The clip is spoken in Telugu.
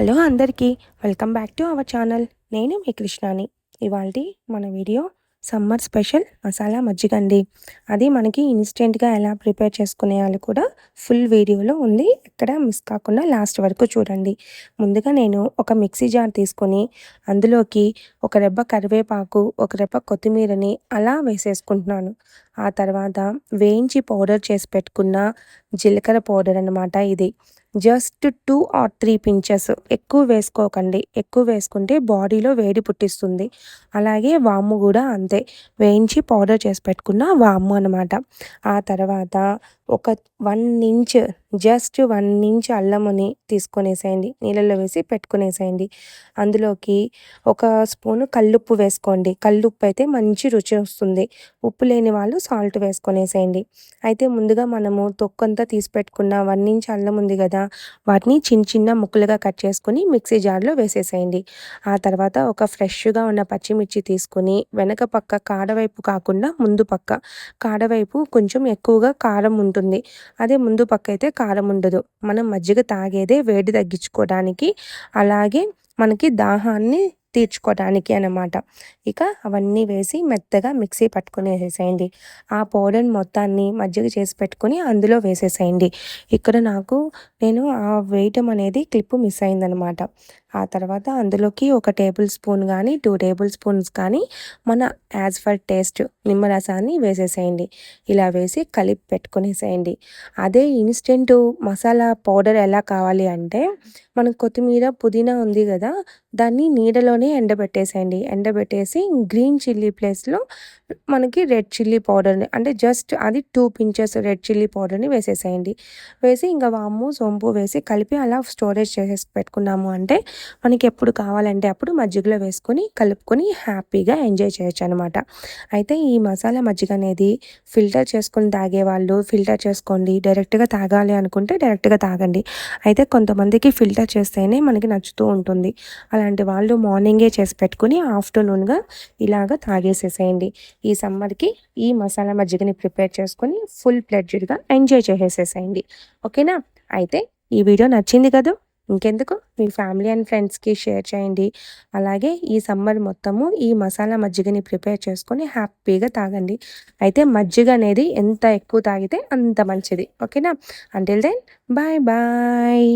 హలో అందరికీ welcome back to our channel. నేను మీ కృష్ణాని. ఇవాల్టి మన వీడియో సమ్మర్ స్పెషల్ మసాలా మజ్జిగ అండి. అది మనకి ఇన్స్టెంట్గా ఎలా ప్రిపేర్ చేసుకునేయాలో కూడా ఫుల్ వీడియోలో ఉంది. ఎక్కడ మిస్ కాకుండా లాస్ట్ వరకు చూడండి. ముందుగా నేను ఒక మిక్సీ జార్ తీసుకొని అందులోకి ఒక రెబ్బ కరివేపాకు, ఒక రెబ్బ కొత్తిమీరని అలా వేసేసుకుంటున్నాను. ఆ తర్వాత వేయించి పౌడర్ చేసి పెట్టుకున్న జీలకర్ర పౌడర్ అన్నమాట ఇది. జస్ట్ 2 ఆర్ 3 పించెస్, ఎక్కువ వేసుకోకండి. ఎక్కువ వేసుకుంటే బాడీలో వేడి పుట్టిస్తుంది. అలాగే వాము కూడా అంతే, వేయించి పౌడర్ చేసి పెట్టుకున్న వాము అనమాట. ఆ తర్వాత ఒక 1 ఇంచ్, జస్ట్ 1 ఇంచ్ అల్లముని తీసుకొనేసేయండి, నీళ్ళల్లో వేసి పెట్టుకునేసేయండి. అందులోకి ఒక స్పూను కల్లుప్పు వేసుకోండి. కల్లుప్పు అయితే మంచి రుచి వస్తుంది. ఉప్పు లేని వాళ్ళు సాల్ట్ వేసుకొనేసేయండి. అయితే ముందుగా మనము తొక్కంతా తీసి పెట్టుకున్న 1 ఇంచ్ అల్లం ఉంది కదా, వాటిని చిన్న చిన్న ముక్కలుగా కట్ చేసుకొని మిక్సీ జార్లో వేసేసేయండి. ఆ తర్వాత ఒక ఫ్రెష్గా ఉన్న పచ్చిమిర్చి తీసుకొని వెనక పక్క కాడవైపు కాకుండా ముందు పక్క, కాడవైపు కొంచెం ఎక్కువగా కారం ఉంటుంది, అదే ముందు పక్క అయితే కారం ఉండదు. మనం మజ్జిగ తాగేదే వేడి తగ్గించుకోవడానికి, అలాగే మనకి దాహాన్ని తీర్చుకోవడానికి అన్నమాట. ఇక అవన్నీ వేసి మెత్తగా మిక్సీ పట్టుకునేసేసేయండి. ఆ పౌడర్ మొత్తాన్ని మజ్జిగ చేసి పెట్టుకొని అందులో వేసేసేయండి. ఇక్కడ నేను వేయటం అనేది క్లిప్పు మిస్ అయిందనమాట. ఆ తర్వాత అందులోకి ఒక టేబుల్ స్పూన్ కానీ 2 టేబుల్ స్పూన్స్ కానీ మన యాజ్ ఫర్ టేస్ట్ నిమ్మరసాన్ని వేసేసేయండి. ఇలా వేసి కలిపి పెట్టుకునేసేయండి. అదే ఇన్స్టెంట్ మసాలా పౌడర్ ఎలా కావాలి అంటే, మనకు కొత్తిమీర పుదీనా ఉంది కదా, దాన్ని నీడలోనే ఎండబెట్టేసేయండి. ఎండబెట్టేసి గ్రీన్ చిల్లీ ప్లేస్లో మనకి రెడ్ చిల్లీ పౌడర్ని, అంటే జస్ట్ అది 2 పించెస్ రెడ్ చిల్లీ పౌడర్ని వేసేసేయండి. వేసి ఇంకా వాము సోంపు వేసి కలిపి అలా స్టోరేజ్ చేసేసి పెట్టుకున్నాము అంటే మనకి ఎప్పుడు కావాలంటే అప్పుడు మజ్జిగలో వేసుకొని కలుపుకొని హ్యాపీగా ఎంజాయ్ చేయొచ్చు అనమాట. అయితే ఈ మసాలా మజ్జిగ అనేది ఫిల్టర్ చేసుకొని తాగేవాళ్ళు ఫిల్టర్ చేసుకోండి, డైరెక్ట్గా తాగాలి అనుకుంటే డైరెక్ట్గా తాగండి. అయితే కొంతమందికి ఫిల్టర్ చేస్తేనే మనకి నచ్చుతూ ఉంటుంది. అలాంటి వాళ్ళు మార్నింగే చేసి పెట్టుకుని ఆఫ్టర్నూన్గా ఇలాగ తాగేసేసేయండి. ఈ సమ్మర్కి ఈ మసాలా మజ్జిగని ప్రిపేర్ చేసుకొని ఫుల్ ప్లెడ్జ్డ్గా ఎంజాయ్ చేసేసేసేయండి. ఓకేనా? అయితే ఈ వీడియో నచ్చింది కదా, ఇంకెందుకు మీ ఫ్యామిలీ అండ్ ఫ్రెండ్స్కి షేర్ చేయండి. అలాగే ఈ సమ్మర్ మొత్తము ఈ మసాలా మజ్జిగని ప్రిపేర్ చేసుకొని హ్యాపీగా తాగండి. అయితే మజ్జిగ అనేది ఎంత ఎక్కువ తాగితే అంత మంచిది. ఓకేనా? Until then bye bye.